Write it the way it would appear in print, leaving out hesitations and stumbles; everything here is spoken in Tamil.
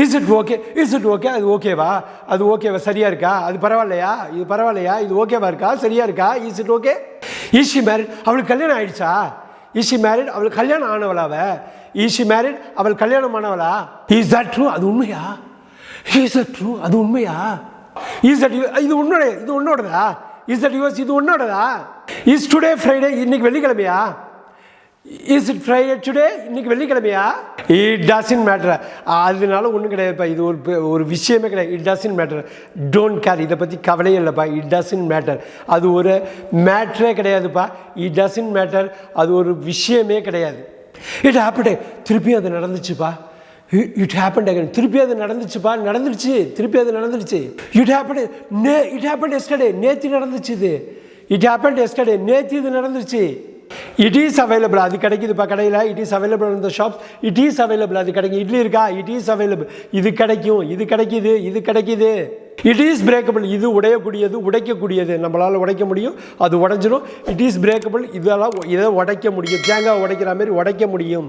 இஸ் இட் ஓகே அது ஓகேவா சரியா இருக்கா, அது பரவாயில்லையா, இது ஓகேவா இருக்கா, சரியா இருக்கா, is it okay. Is she married, அவளுக்கு கல்யாணம் ஆயிடுச்சா, இஸ் ஷி மேரிட், அவளுக்கு கல்யாணம் ஆனவளாவ, இஸ் ஷி மேரிட், அவள் கல்யாணம் ஆனவளா, இஸ் தட் ட்ரூ, அது உண்மையா, இஸ் தட் ட்ரூ, அது உண்மையா, இஸ் தட் இது உன்னோடதா, இஸ் தட் யுவர்ஸ், இது உன்னோடதா, இஸ் டுடே ஃப்ரைடே, இன்னைக்கு வெள்ளிக்கிழமையா, இஸ் இட் ஃப்ரைடே டுடே, இன்னைக்கு வெள்ளிக்கிழமையா, இட் டசன்ட் மேட்டர், அதனால ஒன்றும் கிடையாதுப்பா, இது ஒரு விஷயமே கிடையாது, it doesn't matter, don't care, இதை பற்றி கவலையே இல்லைப்பா, இட் டசன்ட் மேட்டர், அது ஒரு மேட்ரே கிடையாதுப்பா, இட் டசன்ட் மேட்டர், அது ஒரு விஷயமே கிடையாது. இட் ஹேப்பன்ட், திருப்பி அது நடந்துச்சுப்பா, இட் ஹேப்பன்ட் அகைன், திருப்பி அது நடந்துருச்சு, திருப்பி அது நடந்துருச்சு. இட் ஹேப்பன்ட் எஸ்டர்டே, நேற்று நடந்துச்சு இது, இட் ஹேப்பன்ட் எஸ்டர்டே, நேற்று இது நடந்துருச்சு. இட் இஸ் அவைலபிள், அது கிடைக்குதுப்பா கடையில், it is available in the shops, it is available, அது கிடைக்கும். இட்லி இருக்கா, இட் இஸ் அவைலபிள், இது கிடைக்கும், இது கிடைக்குது. இட் இஸ் பிரேக்கபிள், இது உடைக்கக்கூடியது, நம்மளால் உடைக்க முடியும், அது உடைஞ்சிடும். இட் இஸ் பிரேக்கபிள், இதை உடைக்க முடியும், தேங்காய் உடைக்கிற மாதிரி உடைக்க முடியும்.